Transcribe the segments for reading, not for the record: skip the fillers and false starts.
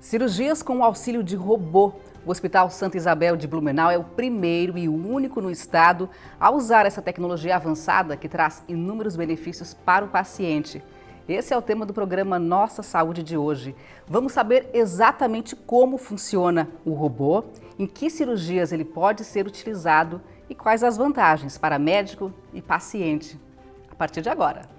Cirurgias com o auxílio de robô. O Hospital Santa Isabel de Blumenau é o primeiro e o único no estado a usar essa tecnologia avançada que traz inúmeros benefícios para o paciente. Esse é o tema do programa Nossa Saúde de hoje. Vamos saber exatamente como funciona o robô, em que cirurgias ele pode ser utilizado e quais as vantagens para médico e paciente. A partir de agora.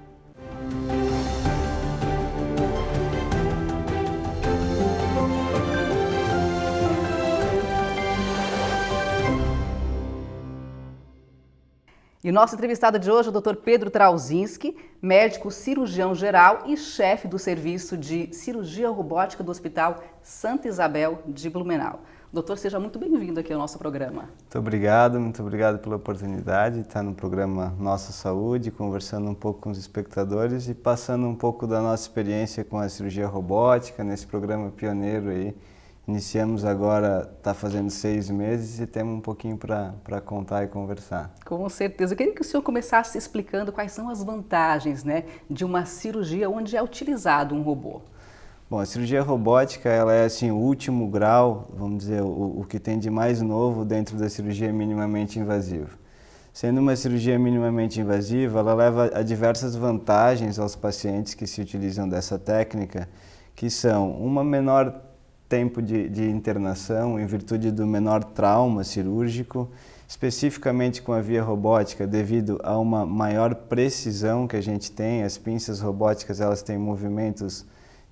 E o nosso entrevistado de hoje é o Dr. Pedro Trauzinski, médico cirurgião geral e chefe do serviço de cirurgia robótica do Hospital Santa Isabel de Blumenau. Doutor, seja muito bem-vindo aqui ao nosso programa. Muito obrigado pela oportunidade de estar no programa Nossa Saúde, conversando um pouco com os espectadores e passando um pouco da nossa experiência com a cirurgia robótica nesse programa pioneiro aí. Iniciamos agora, está fazendo 6 meses e temos um pouquinho para contar e conversar. Com certeza. Eu queria que o senhor começasse explicando quais são as vantagens, de uma cirurgia onde é utilizado um robô. Bom, a cirurgia robótica ela é assim, o último grau, vamos dizer, o que tem de mais novo dentro da cirurgia minimamente invasiva. Sendo uma cirurgia minimamente invasiva, ela leva a diversas vantagens aos pacientes que se utilizam dessa técnica, que são uma menor tempo de internação em virtude do menor trauma cirúrgico, especificamente com a via robótica, devido a uma maior precisão que a gente tem. As pinças robóticas elas têm movimentos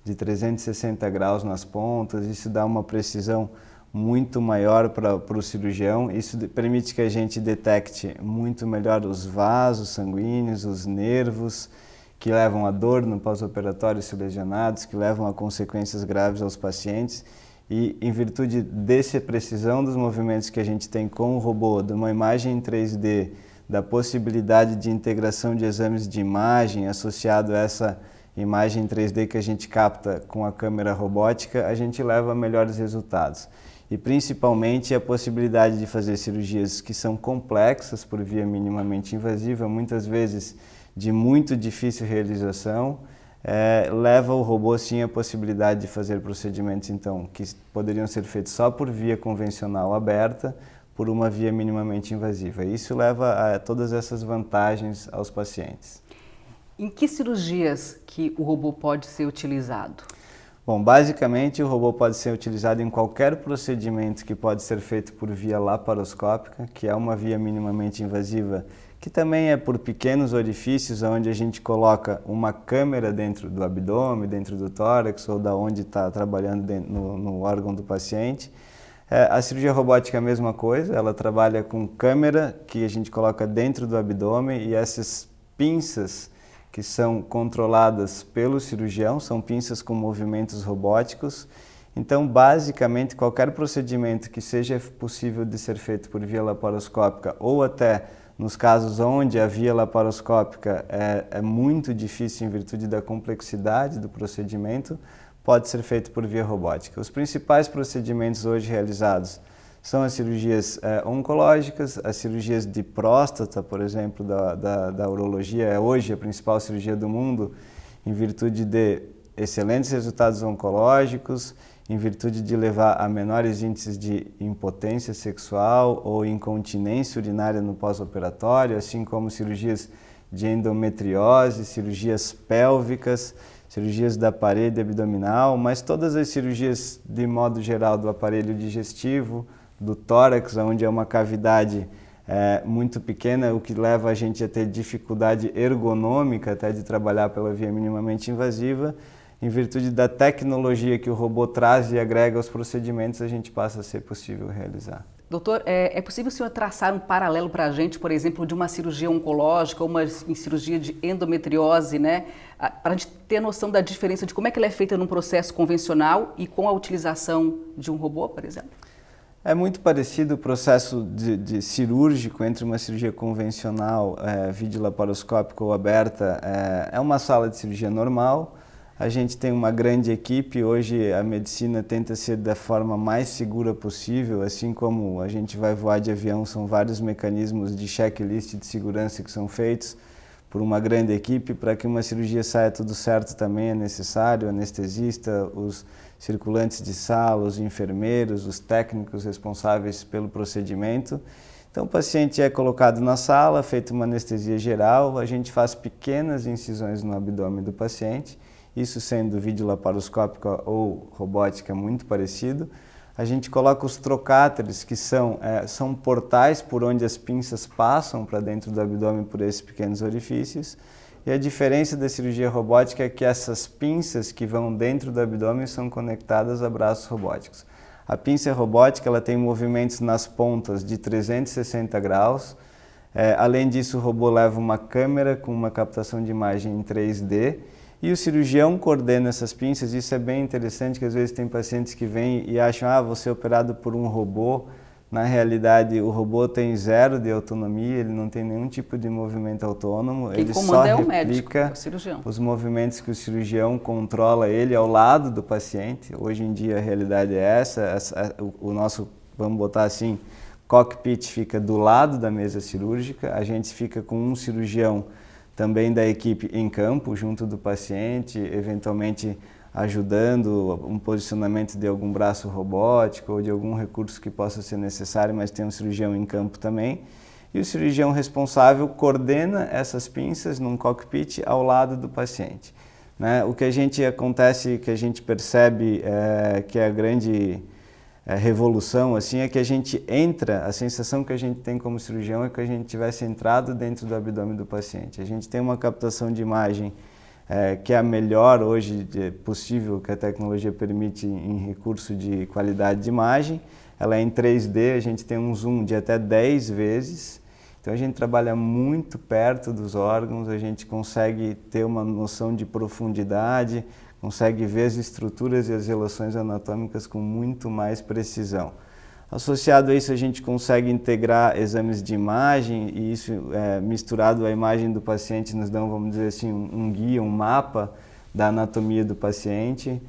de 360 graus nas pontas, isso dá uma precisão muito maior para o cirurgião, isso permite que a gente detecte muito melhor os vasos sanguíneos, os nervos, que levam a dor no pós-operatório se lesionados, que levam a consequências graves aos pacientes. E em virtude dessa precisão dos movimentos que a gente tem com o robô, de uma imagem em 3D, da possibilidade de integração de exames de imagem associado a essa imagem em 3D que a gente capta com a câmera robótica, a gente leva a melhores resultados. E principalmente a possibilidade de fazer cirurgias que são complexas por via minimamente invasiva, muitas vezes de muito difícil realização, leva o robô sim a possibilidade de fazer procedimentos então que poderiam ser feitos só por via convencional aberta, por uma via minimamente invasiva. Isso leva a todas essas vantagens aos pacientes. Em que cirurgias que o robô pode ser utilizado? Bom, basicamente o robô pode ser utilizado em qualquer procedimento que pode ser feito por via laparoscópica, que é uma via minimamente invasiva, que também é por pequenos orifícios, onde a gente coloca uma câmera dentro do abdômen, dentro do tórax, ou da onde está trabalhando no órgão do paciente. A cirurgia robótica é a mesma coisa, ela trabalha com câmera que a gente coloca dentro do abdômen e essas pinças que são controladas pelo cirurgião, são pinças com movimentos robóticos. Então, basicamente, qualquer procedimento que seja possível de ser feito por via laparoscópica ou até nos casos onde a via laparoscópica é muito difícil em virtude da complexidade do procedimento, pode ser feito por via robótica. Os principais procedimentos hoje realizados são as cirurgias oncológicas, as cirurgias de próstata, por exemplo, da urologia, é hoje a principal cirurgia do mundo, em virtude de excelentes resultados oncológicos, em virtude de levar a menores índices de impotência sexual ou incontinência urinária no pós-operatório, assim como cirurgias de endometriose, cirurgias pélvicas, cirurgias da parede abdominal, mas todas as cirurgias de modo geral do aparelho digestivo, do tórax, onde é uma cavidade muito pequena, o que leva a gente a ter dificuldade ergonômica até de trabalhar pela via minimamente invasiva. Em virtude da tecnologia que o robô traz e agrega aos procedimentos, a gente passa a ser possível realizar. Doutor, é possível o senhor traçar um paralelo para a gente, por exemplo, de uma cirurgia oncológica ou uma cirurgia de endometriose, para a gente ter noção da diferença de como é que ela é feita num processo convencional e com a utilização de um robô, por exemplo? É muito parecido o processo de cirúrgico entre uma cirurgia convencional, videolaparoscópica ou aberta. É uma sala de cirurgia normal. A gente tem uma grande equipe, hoje a medicina tenta ser da forma mais segura possível, assim como a gente vai voar de avião, são vários mecanismos de checklist de segurança que são feitos. por uma grande equipe. Para que uma cirurgia saia tudo certo também é necessário o anestesista, os circulantes de sala, os enfermeiros, os técnicos responsáveis pelo procedimento. Então o paciente é colocado na sala, feita uma anestesia geral, a gente faz pequenas incisões no abdômen do paciente, isso sendo videolaparoscópica ou robótica muito parecido. A gente coloca os trocáteres, que são portais por onde as pinças passam para dentro do abdômen por esses pequenos orifícios. E a diferença da cirurgia robótica é que essas pinças que vão dentro do abdômen são conectadas a braços robóticos. A pinça robótica ela tem movimentos nas pontas de 360 graus. Além disso, o robô leva uma câmera com uma captação de imagem em 3D. E o cirurgião coordena essas pinças. Isso é bem interessante, que às vezes tem pacientes que vêm e acham vou ser operado por um robô. Na realidade, o robô tem zero de autonomia, ele não tem nenhum tipo de movimento autônomo. Quem ele comanda só é o replica médico, é o cirurgião. Os movimentos que o cirurgião controla ele ao lado do paciente. Hoje em dia a realidade é essa, o nosso, vamos botar assim, cockpit fica do lado da mesa cirúrgica, a gente fica com um cirurgião também da equipe em campo, junto do paciente, eventualmente ajudando um posicionamento de algum braço robótico ou de algum recurso que possa ser necessário, mas tem um cirurgião em campo também. E o cirurgião responsável coordena essas pinças num cockpit ao lado do paciente. O que acontece, que a gente percebe que é a grande revolução, assim, é que a gente entra, a sensação que a gente tem como cirurgião é que a gente tivesse entrado dentro do abdômen do paciente. A gente tem uma captação de imagem que é a melhor hoje possível que a tecnologia permite em recurso de qualidade de imagem. Ela é em 3D, a gente tem um zoom de até 10 vezes. Então a gente trabalha muito perto dos órgãos, a gente consegue ter uma noção de profundidade, consegue ver as estruturas e as relações anatômicas com muito mais precisão. Associado a isso, a gente consegue integrar exames de imagem e isso, misturado à imagem do paciente, nos dá, vamos dizer assim, um guia, um mapa da anatomia do paciente.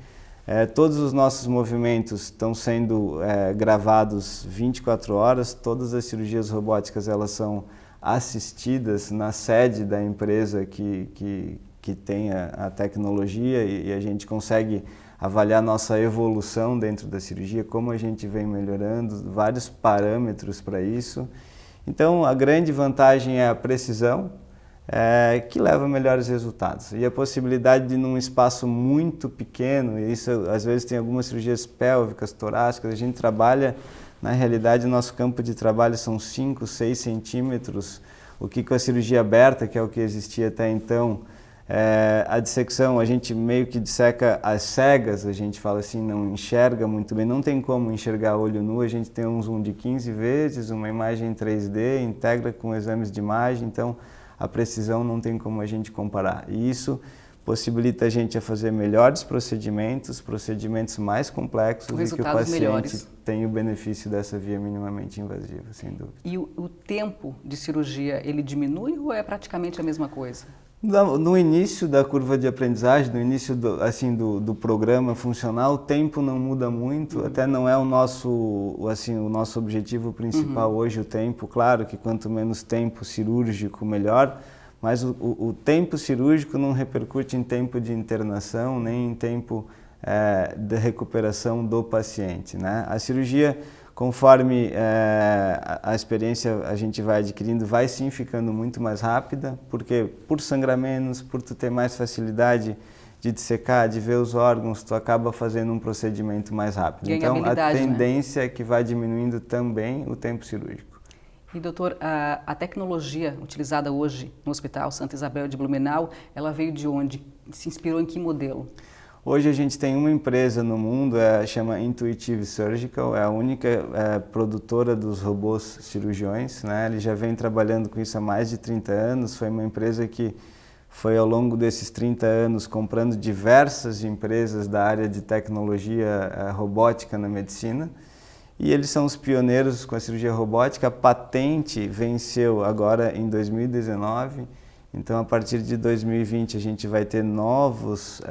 Todos os nossos movimentos estão sendo gravados 24 horas, todas as cirurgias robóticas elas são assistidas na sede da empresa que tem a tecnologia e a gente consegue avaliar nossa evolução dentro da cirurgia, como a gente vem melhorando, vários parâmetros para isso. Então, a grande vantagem é a precisão, que leva a melhores resultados. E a possibilidade de, num espaço muito pequeno, e isso às vezes tem algumas cirurgias pélvicas, torácicas, a gente trabalha, na realidade, o nosso campo de trabalho são 5, 6 centímetros, o que com a cirurgia aberta, que é o que existia até então, a dissecção, a gente meio que disseca as cegas, a gente fala assim, não enxerga muito bem, não tem como enxergar olho nu, a gente tem um zoom de 15 vezes, uma imagem em 3D, integra com exames de imagem, então a precisão não tem como a gente comparar. E isso possibilita a gente a fazer melhores procedimentos mais complexos e que o paciente melhores. Tem o benefício dessa via minimamente invasiva, sem dúvida. E o tempo de cirurgia, ele diminui ou é praticamente a mesma coisa? No início da curva de aprendizagem, no início do programa funcional, o tempo não muda muito, até não é o nosso objetivo principal hoje, o tempo. Claro que quanto menos tempo cirúrgico, melhor, mas o tempo cirúrgico não repercute em tempo de internação, nem em tempo de recuperação do paciente, né? A cirurgia, conforme a experiência a gente vai adquirindo, vai sim ficando muito mais rápida, porque por sangrar menos, por tu ter mais facilidade de dissecar, de ver os órgãos, tu acaba fazendo um procedimento mais rápido. Então a tendência é que vai diminuindo também o tempo cirúrgico. E doutor, a tecnologia utilizada hoje no Hospital Santa Isabel de Blumenau, ela veio de onde? Se inspirou em que modelo? Hoje a gente tem uma empresa no mundo, chama Intuitive Surgical, é a única produtora dos robôs cirurgiões, né? Ele já vem trabalhando com isso há mais de 30 anos, foi uma empresa que foi ao longo desses 30 anos comprando diversas empresas da área de tecnologia robótica na medicina. E eles são os pioneiros com a cirurgia robótica. A patente venceu agora em 2019, então a partir de 2020 a gente vai ter novas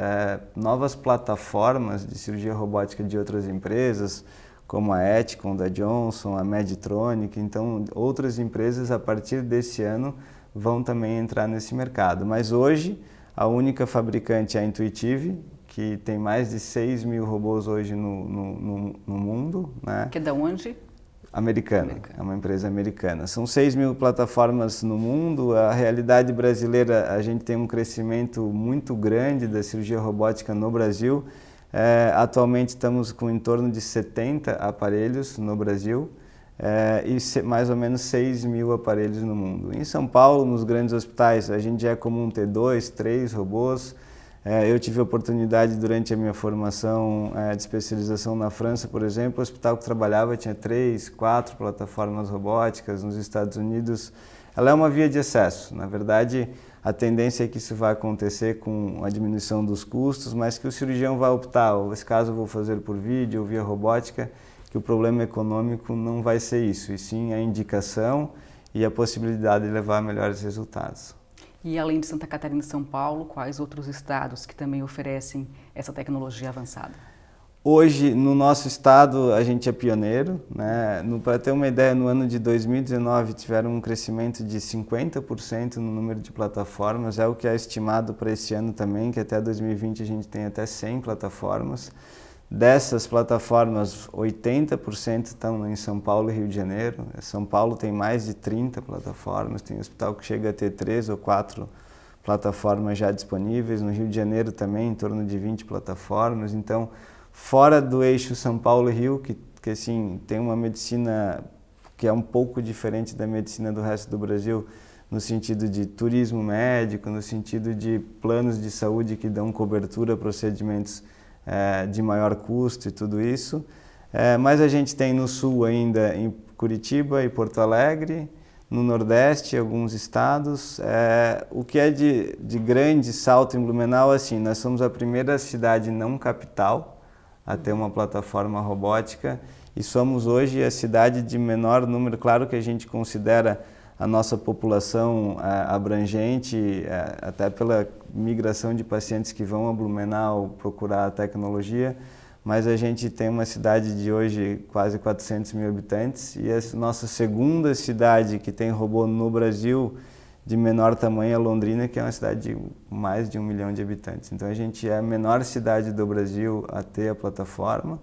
plataformas de cirurgia robótica de outras empresas, como a Ethicon da Johnson, a Medtronic. Então outras empresas a partir desse ano vão também entrar nesse mercado. Mas hoje, a única fabricante é a Intuitive, que tem mais de 6 mil robôs hoje no mundo, né? Que é da onde? Americana, é uma empresa americana. São 6 mil plataformas no mundo. A realidade brasileira, a gente tem um crescimento muito grande da cirurgia robótica no Brasil. Atualmente estamos com em torno de 70 aparelhos no Brasil e mais ou menos 6 mil aparelhos no mundo. Em São Paulo, nos grandes hospitais, a gente já é comum ter 2, 3 robôs. Eu tive a oportunidade durante a minha formação de especialização na França, por exemplo, o hospital que trabalhava tinha 3, 4 plataformas robóticas. Nos Estados Unidos, ela é uma via de acesso. Na verdade, a tendência é que isso vai acontecer com a diminuição dos custos, mas que o cirurgião vai optar, nesse caso eu vou fazer por vídeo ou via robótica, que o problema econômico não vai ser isso, e sim a indicação e a possibilidade de levar melhores resultados. E além de Santa Catarina e São Paulo, quais outros estados que também oferecem essa tecnologia avançada? Hoje, no nosso estado, a gente é pioneiro, né? Para ter uma ideia, no ano de 2019 tiveram um crescimento de 50% no número de plataformas, é o que é estimado para esse ano também, que até 2020 a gente tem até 100 plataformas. Dessas plataformas, 80% estão em São Paulo e Rio de Janeiro. São Paulo tem mais de 30 plataformas, tem hospital que chega a ter 3 ou 4 plataformas já disponíveis. No Rio de Janeiro também, em torno de 20 plataformas. Então, fora do eixo São Paulo e Rio, que assim, tem uma medicina que é um pouco diferente da medicina do resto do Brasil, no sentido de turismo médico, no sentido de planos de saúde que dão cobertura a procedimentos de maior custo e tudo isso. Mas a gente tem no sul ainda, em Curitiba e Porto Alegre, no Nordeste, alguns estados. O que é de grande salto em Blumenau, assim, nós somos a primeira cidade não capital a ter uma plataforma robótica e somos hoje a cidade de menor número. Claro que a gente considera a nossa população abrangente, até pela migração de pacientes que vão a Blumenau procurar a tecnologia, mas a gente tem uma cidade de hoje quase 400 mil habitantes e a nossa segunda cidade que tem robô no Brasil de menor tamanho é Londrina, que é uma cidade de mais de 1 milhão de habitantes. Então a gente é a menor cidade do Brasil a ter a plataforma.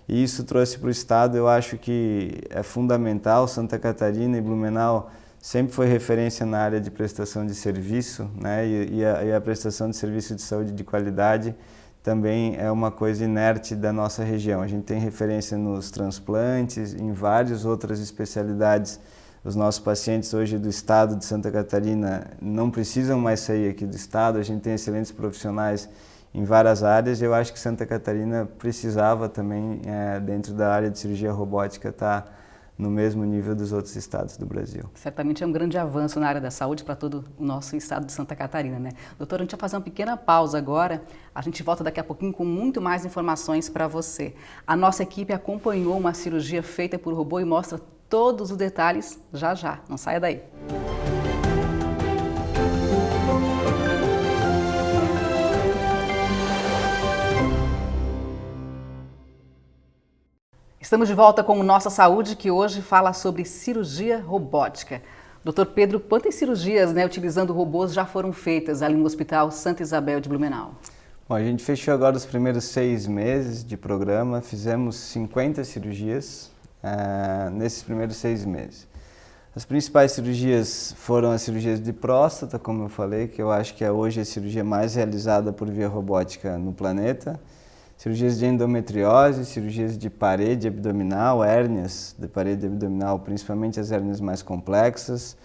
E isso trouxe para o estado, eu acho que é fundamental. Santa Catarina e Blumenau sempre foi referência na área de prestação de serviço, né? E a prestação de serviço de saúde de qualidade também é uma coisa inerte da nossa região. A gente tem referência nos transplantes, em várias outras especialidades. Os nossos pacientes hoje do estado de Santa Catarina não precisam mais sair aqui do estado, a gente tem excelentes profissionais em várias áreas. Eu acho que Santa Catarina precisava também, dentro da área de cirurgia robótica, estar no mesmo nível dos outros estados do Brasil. Certamente é um grande avanço na área da saúde para todo o nosso estado de Santa Catarina, né? Doutor, a gente vai fazer uma pequena pausa agora. A gente volta daqui a pouquinho com muito mais informações para você. A nossa equipe acompanhou uma cirurgia feita por robô e mostra todos os detalhes já já. Não saia daí. Estamos de volta com o Nossa Saúde, que hoje fala sobre cirurgia robótica. Doutor Pedro, quantas cirurgias, utilizando robôs já foram feitas ali no Hospital Santa Isabel de Blumenau? Bom, a gente fechou agora os primeiros 6 meses de programa, fizemos 50 cirurgias nesses primeiros 6 meses. As principais cirurgias foram as cirurgias de próstata, como eu falei, que eu acho que é hoje a cirurgia mais realizada por via robótica no planeta. Cirurgias de endometriose, cirurgias de parede abdominal, hérnias de parede abdominal, principalmente as hérnias mais complexas,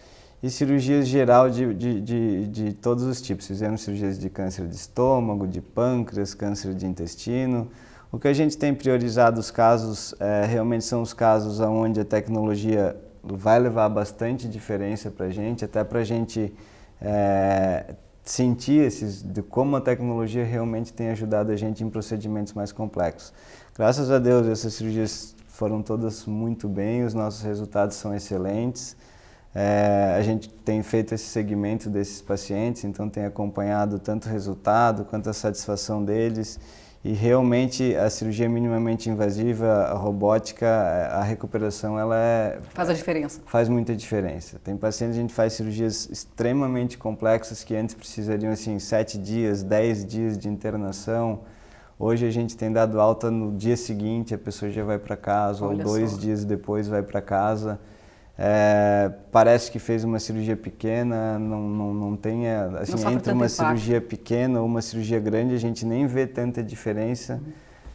e cirurgias geral de todos os tipos. Fizemos cirurgias de câncer de estômago, de pâncreas, câncer de intestino. O que a gente tem priorizado os casos realmente são os casos onde a tecnologia vai levar bastante diferença para a gente, até para a gente sentir de como a tecnologia realmente tem ajudado a gente em procedimentos mais complexos. Graças a Deus, essas cirurgias foram todas muito bem, os nossos resultados são excelentes. A gente tem feito esse segmento desses pacientes, então tem acompanhado tanto o resultado quanto a satisfação deles E realmente a cirurgia minimamente invasiva, a robótica, a recuperação, faz a diferença. Faz muita diferença. Tem pacientes que a gente faz cirurgias extremamente complexas que antes precisariam assim 7 dias, 10 dias de internação. Hoje a gente tem dado alta no dia seguinte, a pessoa já vai para casa, ou 2 dias depois vai para casa. Parece que fez uma cirurgia pequena, não tem, assim, não entre uma impacto. cirurgia pequena ou uma cirurgia grande, a gente nem vê tanta diferença.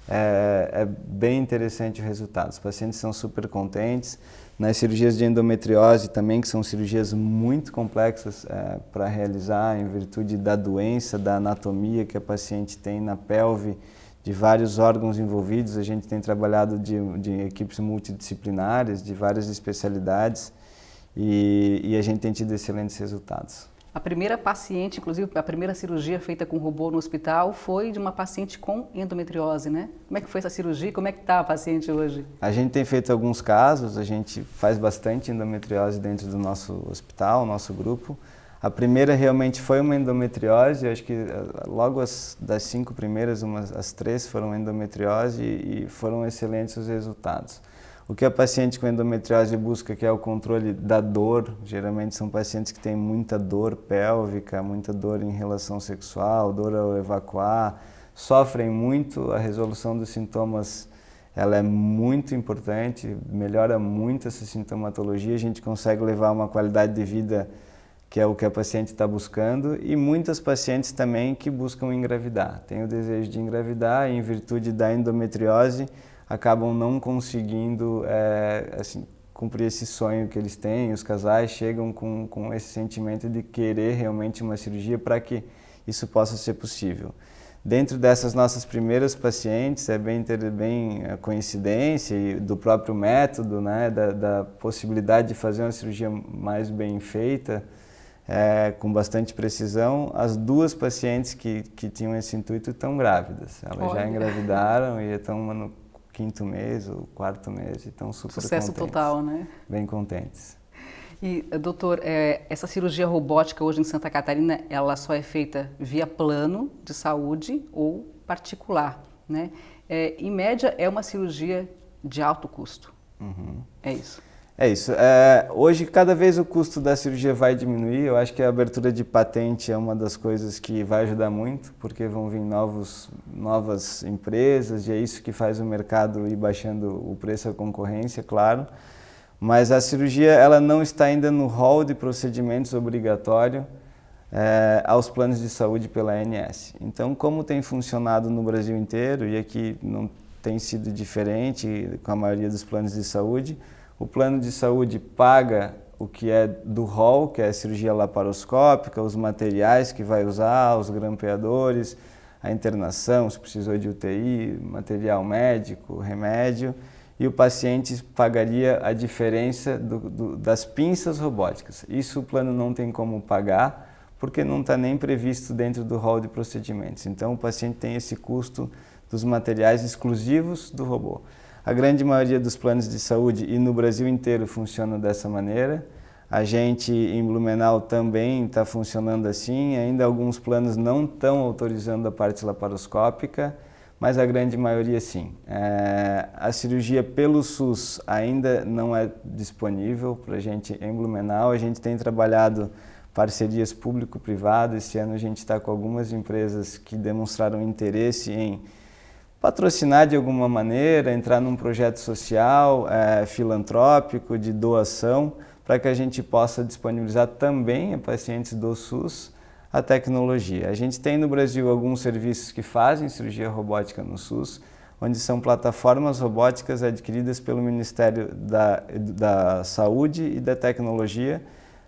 É bem interessante o resultado. Os pacientes são super contentes. Nas cirurgias de endometriose também, que são cirurgias muito complexas para realizar, em virtude da doença, da anatomia que a paciente tem na pelve, de vários órgãos envolvidos. A gente tem trabalhado de equipes multidisciplinares, de várias especialidades, e a gente tem tido excelentes resultados. A primeira paciente, inclusive a primeira cirurgia feita com robô no hospital foi de uma paciente com endometriose, né? Como é que foi essa cirurgia? Como é que está a paciente hoje? A gente tem feito alguns casos, a gente faz bastante endometriose dentro do nosso hospital, nosso grupo. A primeira realmente foi uma endometriose, eu acho que logo das 5 primeiras, as 3 foram endometriose e foram excelentes os resultados. O que a paciente com endometriose busca, que é o controle da dor, geralmente são pacientes que têm muita dor pélvica, muita dor em relação sexual, dor ao evacuar, sofrem muito, a resolução dos sintomas ela é muito importante, melhora muito essa sintomatologia, a gente consegue levar uma qualidade de vida que é o que a paciente está buscando, e muitas pacientes também que buscam engravidar. Têm o desejo de engravidar e, em virtude da endometriose, acabam não conseguindo assim, cumprir esse sonho que eles têm. Os casais chegam com esse sentimento de querer realmente uma cirurgia para que isso possa ser possível. Dentro dessas nossas primeiras pacientes, é bem a coincidência e do próprio método, né, da possibilidade de fazer uma cirurgia mais bem feita, com bastante precisão. As 2 pacientes que tinham esse intuito estão grávidas. Elas já engravidaram e estão no 5º mês ou 4º mês e estão super Sucesso contentes. Total, né? Bem contentes. E, doutor, essa cirurgia robótica hoje em Santa Catarina, ela só é feita via plano de saúde ou particular, né? Em média, é uma cirurgia de alto custo. Uhum. É isso. É isso. Hoje, cada vez o custo da cirurgia vai diminuir. Eu acho que a abertura de patente é uma das coisas que vai ajudar muito, porque vão vir novas empresas, e é isso que faz o mercado ir baixando o preço à concorrência, claro. Mas a cirurgia ela não está ainda no rol de procedimentos obrigatório aos planos de saúde pela ANS. Então, como tem funcionado no Brasil inteiro, e aqui não tem sido diferente com a maioria dos planos de saúde, o plano de saúde paga o que é do rol, que é a cirurgia laparoscópica, os materiais que vai usar, os grampeadores, a internação, se precisou de UTI, material médico, remédio, e o paciente pagaria a diferença das pinças robóticas. Isso o plano não tem como pagar, porque não está nem previsto dentro do rol de procedimentos. Então o paciente tem esse custo dos materiais exclusivos do robô. A grande maioria dos planos de saúde, e no Brasil inteiro, funciona dessa maneira. A gente em Blumenau também está funcionando assim. Ainda alguns planos não estão autorizando a parte laparoscópica, mas a grande maioria sim. A cirurgia pelo SUS ainda não é disponível para a gente em Blumenau. A gente tem trabalhado parcerias público-privadas. Esse ano a gente está com algumas empresas que demonstraram interesse em patrocinar de alguma maneira, entrar num projeto social, filantrópico, de doação, para que a gente possa disponibilizar também a pacientes do SUS a tecnologia. A gente tem no Brasil alguns serviços que fazem cirurgia robótica no SUS, onde são plataformas robóticas adquiridas pelo Ministério da Saúde e da Tecnologia,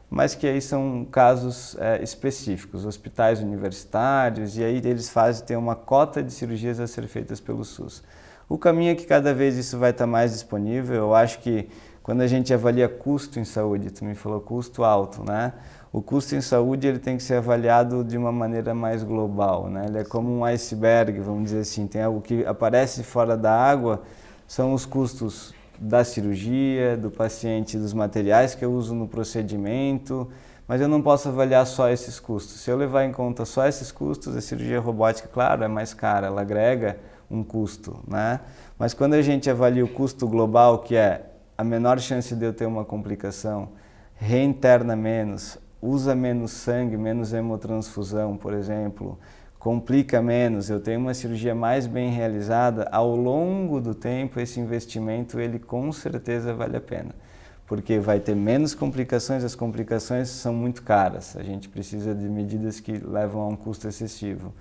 mas que aí são casos específicos, hospitais universitários, e aí eles têm uma cota de cirurgias a ser feitas pelo SUS. O caminho é que cada vez isso vai estar mais disponível. Eu acho que quando a gente avalia custo em saúde, tu me falou custo alto, né? O custo em saúde ele tem que ser avaliado de uma maneira mais global, né? Ele é como um iceberg, vamos dizer assim, tem algo que aparece fora da água, são os custos da cirurgia, do paciente, dos materiais que eu uso no procedimento, mas eu não posso avaliar só esses custos. Se eu levar em conta só esses custos, a cirurgia robótica, claro, é mais cara, ela agrega um custo, né? Mas quando a gente avalia o custo global, que é a menor chance de eu ter uma complicação, reinterna menos, usa menos sangue, menos hemotransfusão, por exemplo, complica menos, eu tenho uma cirurgia mais bem realizada, ao longo do tempo esse investimento ele com certeza vale a pena. Porque vai ter menos complicações, as complicações são muito caras, a gente precisa de medidas que levam a um custo excessivo.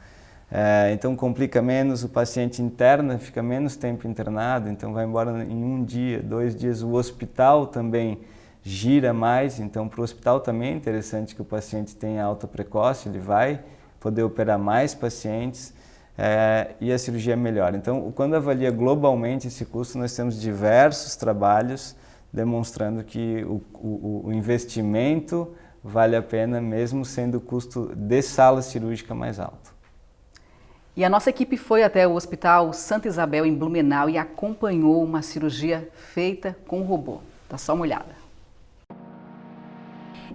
Então complica menos, o paciente interna, fica menos tempo internado, então vai embora em 1 dia, 2 dias. O hospital também gira mais, então para o hospital também é interessante que o paciente tenha alta precoce, ele vai poder operar mais pacientes e a cirurgia é melhor. Então quando avalia globalmente esse custo, nós temos diversos trabalhos demonstrando que o investimento vale a pena mesmo sendo o custo de sala cirúrgica mais alto. E a nossa equipe foi até o Hospital Santa Isabel, em Blumenau, e acompanhou uma cirurgia feita com o robô. Dá só uma olhada.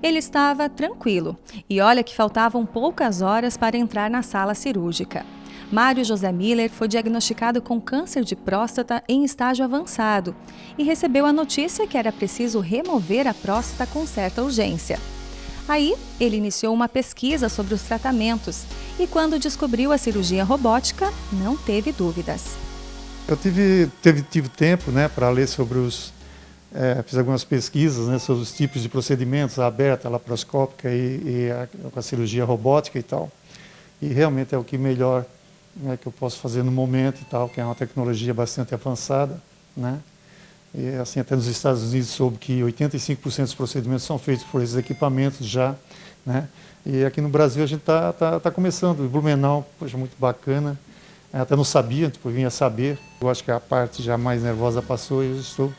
Ele estava tranquilo e olha que faltavam poucas horas para entrar na sala cirúrgica. Mário José Miller foi diagnosticado com câncer de próstata em estágio avançado e recebeu a notícia que era preciso remover a próstata com certa urgência. Aí, ele iniciou uma pesquisa sobre os tratamentos e, quando descobriu a cirurgia robótica, não teve dúvidas. Eu tive tempo, né, para ler sobre fiz algumas pesquisas, né, sobre os tipos de procedimentos, a aberta, a laparoscópica e a cirurgia robótica e tal. E realmente é o que melhor, né, que eu posso fazer no momento e tal, que é uma tecnologia bastante avançada, né? E assim, até nos Estados Unidos soube que 85% dos procedimentos são feitos por esses equipamentos já, né? E aqui no Brasil a gente tá começando. O Blumenau, poxa, muito bacana. Eu até não sabia, depois vim a saber. Eu acho que a parte já mais nervosa passou e eu estou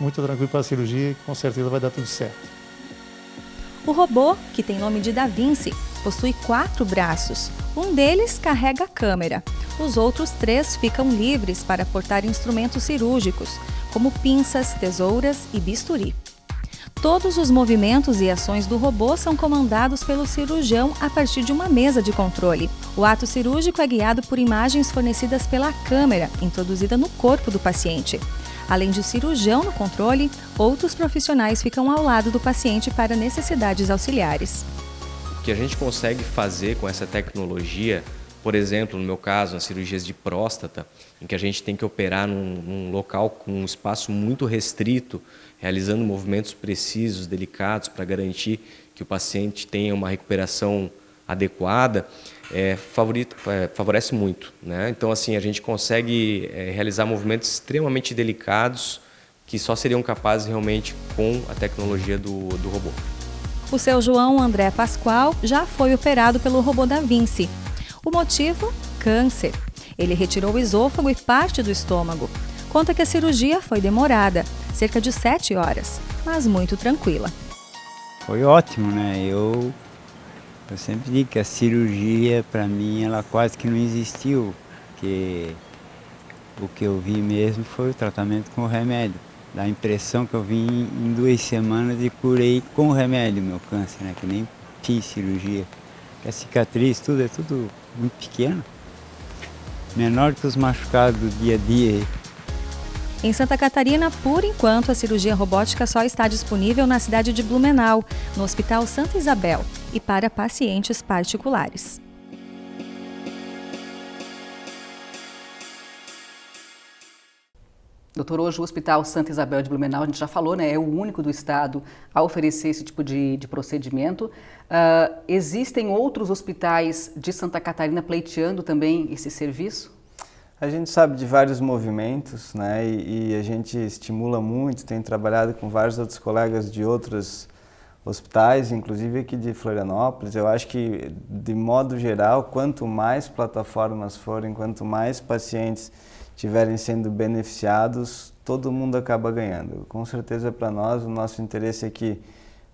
muito tranquilo para a cirurgia e com certeza vai dar tudo certo. O robô, que tem nome de Da Vinci, possui 4 braços. Um deles carrega a câmera. Os outros 3 ficam livres para portar instrumentos cirúrgicos, como pinças, tesouras e bisturi. Todos os movimentos e ações do robô são comandados pelo cirurgião a partir de uma mesa de controle. O ato cirúrgico é guiado por imagens fornecidas pela câmera, introduzida no corpo do paciente. Além de cirurgião no controle, outros profissionais ficam ao lado do paciente para necessidades auxiliares. O que a gente consegue fazer com essa tecnologia, por exemplo, no meu caso, as cirurgias de próstata, em que a gente tem que operar num local com um espaço muito restrito, realizando movimentos precisos, delicados, para garantir que o paciente tenha uma recuperação adequada, favorece muito, né? Então, assim, a gente consegue realizar movimentos extremamente delicados que só seriam capazes realmente com a tecnologia do robô. O seu João André Pascoal já foi operado pelo robô Da Vinci. O motivo? Câncer. Ele retirou o esôfago e parte do estômago. Conta que a cirurgia foi demorada, cerca de 7 horas, mas muito tranquila. Foi ótimo, né? Eu sempre digo que a cirurgia, para mim, ela quase que não existiu, porque o que eu vi mesmo foi o tratamento com o remédio. Dá a impressão que eu vim em 2 semanas e curei com o remédio meu câncer, né? Que nem fiz cirurgia. A cicatriz, tudo é tudo muito pequeno, menor que os machucados do dia a dia. Em Santa Catarina, por enquanto, a cirurgia robótica só está disponível na cidade de Blumenau, no Hospital Santa Isabel, e para pacientes particulares. Doutor, hoje o Hospital Santa Isabel de Blumenau, a gente já falou, né, é o único do estado a oferecer esse tipo de procedimento. Existem outros hospitais de Santa Catarina pleiteando também esse serviço? A gente sabe de vários movimentos, né, e a gente estimula muito, tem trabalhado com vários outros colegas de outros hospitais, inclusive aqui de Florianópolis. Eu acho que, de modo geral, quanto mais plataformas forem, quanto mais pacientes estiverem sendo beneficiados, todo mundo acaba ganhando. Com certeza, para nós, o nosso interesse é que,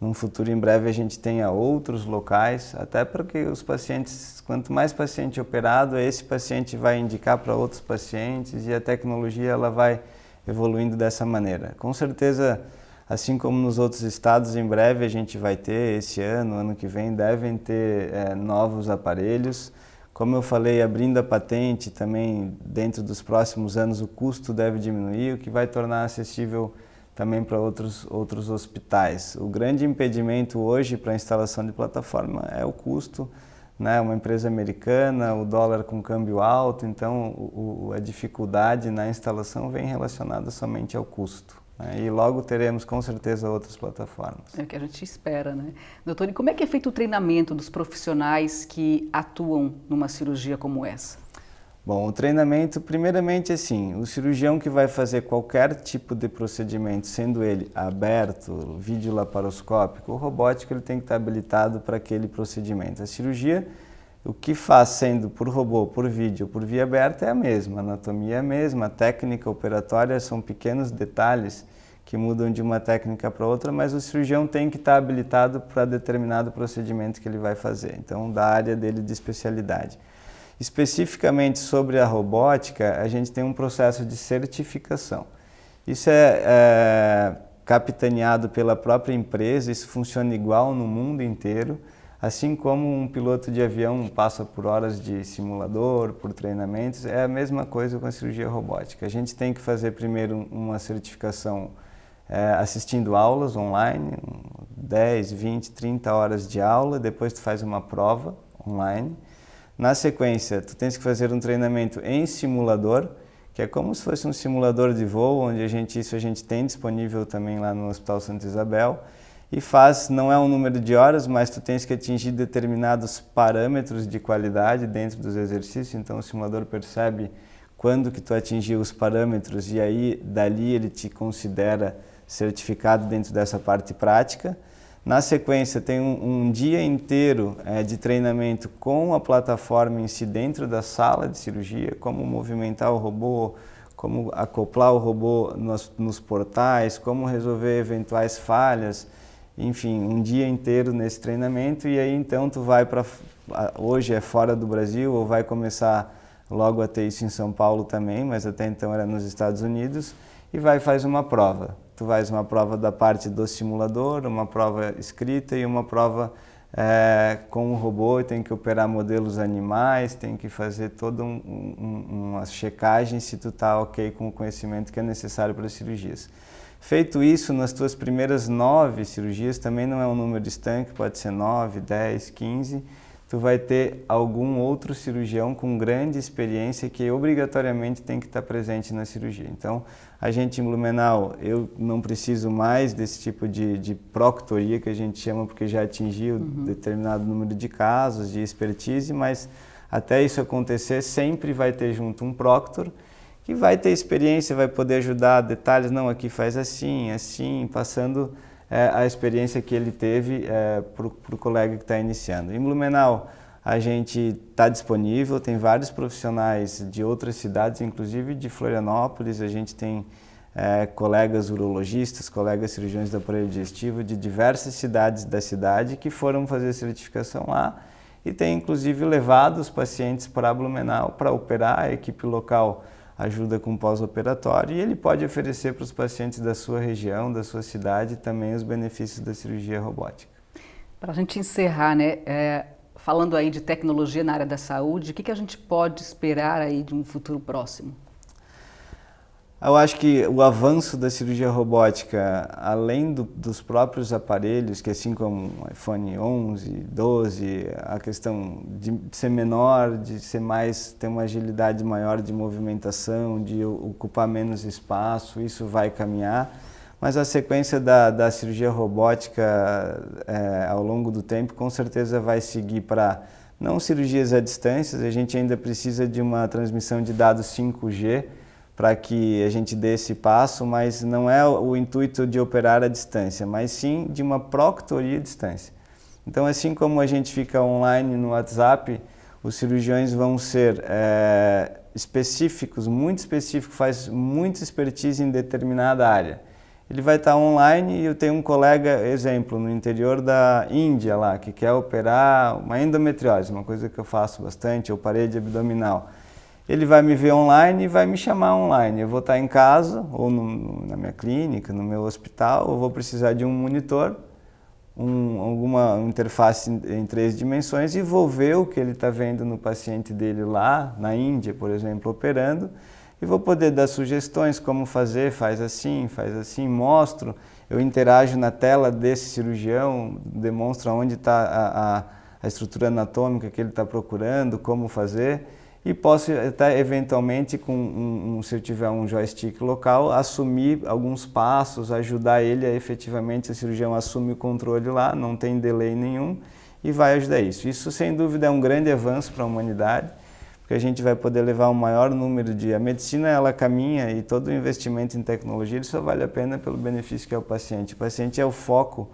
num futuro em breve, a gente tenha outros locais, até porque os pacientes, quanto mais paciente operado, esse paciente vai indicar para outros pacientes e a tecnologia ela vai evoluindo dessa maneira. Com certeza, assim como nos outros estados, em breve a gente vai ter, esse ano que vem, devem ter novos aparelhos Como eu falei, abrindo a patente também, dentro dos próximos anos, o custo deve diminuir, o que vai tornar acessível também para outros hospitais. O grande impedimento hoje para a instalação de plataforma é o custo, né? Uma empresa americana, o dólar com câmbio alto, então a dificuldade na instalação vem relacionada somente ao custo, né? E logo teremos com certeza outras plataformas. É o que a gente espera, né? Doutor, e como é que é feito o treinamento dos profissionais que atuam numa cirurgia como essa? Bom, o treinamento, primeiramente assim, o cirurgião que vai fazer qualquer tipo de procedimento, sendo ele aberto, videolaparoscópico ou robótico, ele tem que estar habilitado para aquele procedimento. A cirurgia, o que faz sendo por robô, por vídeo, por via aberta é a mesma, a anatomia é a mesma, a técnica operatória são pequenos detalhes que mudam de uma técnica para outra, mas o cirurgião tem que estar habilitado para determinado procedimento que ele vai fazer, então da área dele de especialidade. Especificamente sobre a robótica, a gente tem um processo de certificação. Isso é capitaneado pela própria empresa, isso funciona igual no mundo inteiro, assim como um piloto de avião passa por horas de simulador, por treinamentos, é a mesma coisa com a cirurgia robótica. A gente tem que fazer primeiro uma certificação assistindo aulas online, 10, 20, 30 horas de aula, depois tu faz uma prova online. Na sequência, tu tens que fazer um treinamento em simulador, que é como se fosse um simulador de voo, onde a gente tem disponível também lá no Hospital Santa Isabel, e não é um número de horas, mas tu tens que atingir determinados parâmetros de qualidade dentro dos exercícios, então o simulador percebe quando que tu atingiu os parâmetros e aí dali ele te considera certificado dentro dessa parte prática. Na sequência, tem um dia inteiro de treinamento com a plataforma em si dentro da sala de cirurgia, como movimentar o robô, como acoplar o robô nos portais, como resolver eventuais falhas, enfim, um dia inteiro nesse treinamento e aí então tu vai para, hoje é fora do Brasil ou vai começar logo a ter isso em São Paulo também, mas até então era nos Estados Unidos, e faz uma prova. Tu faz uma prova da parte do simulador, uma prova escrita e uma prova com o robô, tem que operar modelos animais, tem que fazer toda uma checagem se tu está ok com o conhecimento que é necessário para as cirurgias. Feito isso, nas tuas primeiras 9 cirurgias, também não é um número estanque, pode ser 9, 10, 15, tu vai ter algum outro cirurgião com grande experiência que obrigatoriamente tem que estar presente na cirurgia. Então, a gente em Blumenau, eu não preciso mais desse tipo de proctoria que a gente chama, porque já atingiu determinado número de casos, de expertise, mas até isso acontecer sempre vai ter junto um proctor que vai ter experiência, vai poder ajudar detalhes, não, aqui faz assim, assim, passando a experiência que ele teve para o colega que está iniciando. Em Blumenau, a gente está disponível, tem vários profissionais de outras cidades, inclusive de Florianópolis, a gente tem colegas urologistas, colegas cirurgiões do aparelho digestivo de diversas cidades da cidade que foram fazer certificação lá e tem inclusive levado os pacientes para Blumenau para operar, a equipe local ajuda com pós-operatório e ele pode oferecer para os pacientes da sua região, da sua cidade, também os benefícios da cirurgia robótica. Para a gente encerrar, né, falando aí de tecnologia na área da saúde, o que a gente pode esperar aí de um futuro próximo? Eu acho que o avanço da cirurgia robótica, além dos próprios aparelhos, que assim como o iPhone 11, 12, a questão de ser menor, de ser ter uma agilidade maior de movimentação, de ocupar menos espaço, isso vai caminhar. Mas a sequência da cirurgia robótica ao longo do tempo com certeza vai seguir para não cirurgias à distância, a gente ainda precisa de uma transmissão de dados 5G, para que a gente dê esse passo, mas não é o intuito de operar à distância, mas sim de uma proctoria à distância. Então, assim como a gente fica online no WhatsApp, os cirurgiões vão ser específicos, muito específicos, faz muita expertise em determinada área. Ele vai estar online e eu tenho um colega, exemplo, no interior da Índia lá, que quer operar uma endometriose, uma coisa que eu faço bastante, ou parede abdominal. Ele vai me ver online e vai me chamar online. Eu vou estar em casa, ou na minha clínica, no meu hospital, ou vou precisar de um monitor. alguma interface em 3 dimensões e vou ver o que ele está vendo no paciente dele lá, na Índia, por exemplo, operando, e vou poder dar sugestões, como fazer, faz assim, mostro, eu interajo na tela desse cirurgião, demonstro onde está a estrutura anatômica que ele está procurando, como fazer, e posso até eventualmente, se eu tiver um joystick local, assumir alguns passos, ajudar ele a efetivamente, o cirurgião assume o controle lá, não tem delay nenhum e vai ajudar isso. Isso sem dúvida é um grande avanço para a humanidade, porque a gente vai poder levar um maior número de... A medicina ela caminha e todo o investimento em tecnologia ele só vale a pena pelo benefício que é o paciente. O paciente é o foco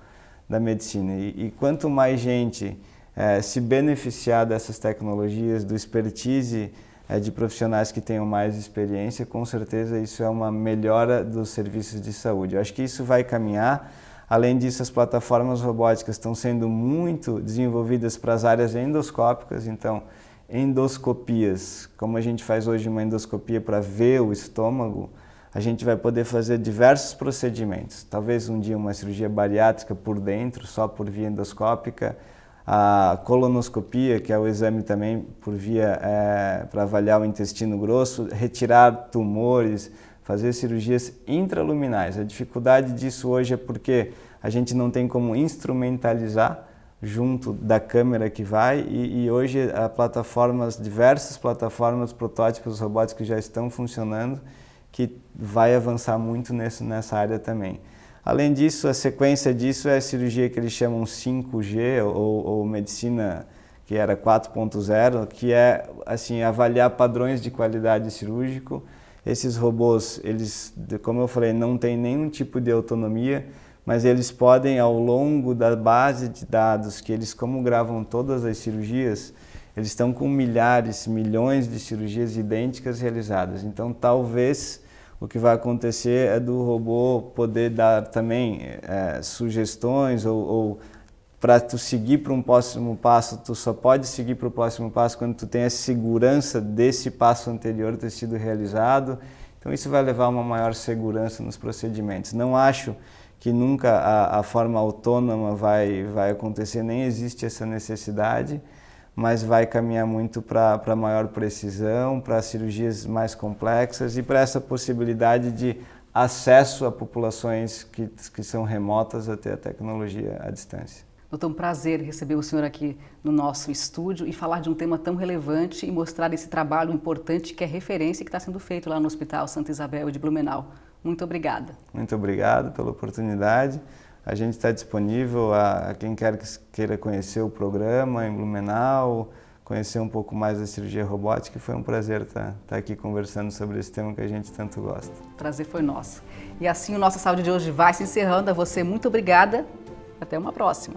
da medicina e quanto mais gente se beneficiar dessas tecnologias, do expertise de profissionais que tenham mais experiência, com certeza isso é uma melhora dos serviços de saúde. Eu acho que isso vai caminhar. Além disso, as plataformas robóticas estão sendo muito desenvolvidas para as áreas endoscópicas, então endoscopias, como a gente faz hoje uma endoscopia para ver o estômago, a gente vai poder fazer diversos procedimentos. Talvez um dia uma cirurgia bariátrica por dentro, só por via endoscópica, a colonoscopia, que é o exame também por via para avaliar o intestino grosso, retirar tumores, fazer cirurgias intraluminais. A dificuldade disso hoje é porque a gente não tem como instrumentalizar junto da câmera que vai e hoje diversas plataformas, protótipos robóticos já estão funcionando, que vai avançar muito nessa área também. Além disso, a sequência disso é a cirurgia que eles chamam 5G ou medicina que era 4.0, que é assim, avaliar padrões de qualidade cirúrgico. Esses robôs, eles, como eu falei, não têm nenhum tipo de autonomia, mas eles podem, ao longo da base de dados, que eles como gravam todas as cirurgias, eles estão com milhares, milhões de cirurgias idênticas realizadas. Então, talvez o que vai acontecer é do robô poder dar também sugestões ou para tu seguir para um próximo passo, tu só pode seguir para o próximo passo quando tu tem a segurança desse passo anterior ter sido realizado. Então isso vai levar a uma maior segurança nos procedimentos. Não acho que nunca a forma autônoma vai acontecer, nem existe essa necessidade, mas vai caminhar muito para maior precisão, para cirurgias mais complexas e para essa possibilidade de acesso a populações que são remotas a ter a tecnologia à distância. Doutor, um prazer receber o senhor aqui no nosso estúdio e falar de um tema tão relevante e mostrar esse trabalho importante que é referência e que está sendo feito lá no Hospital Santa Isabel de Blumenau. Muito obrigada. Muito obrigado pela oportunidade. A gente está disponível a quem queira conhecer o programa em Blumenau, conhecer um pouco mais da cirurgia robótica. Foi um prazer estar aqui conversando sobre esse tema que a gente tanto gosta. O prazer foi nosso. E assim o Nossa Saúde de hoje vai se encerrando. A você, muito obrigada. Até uma próxima.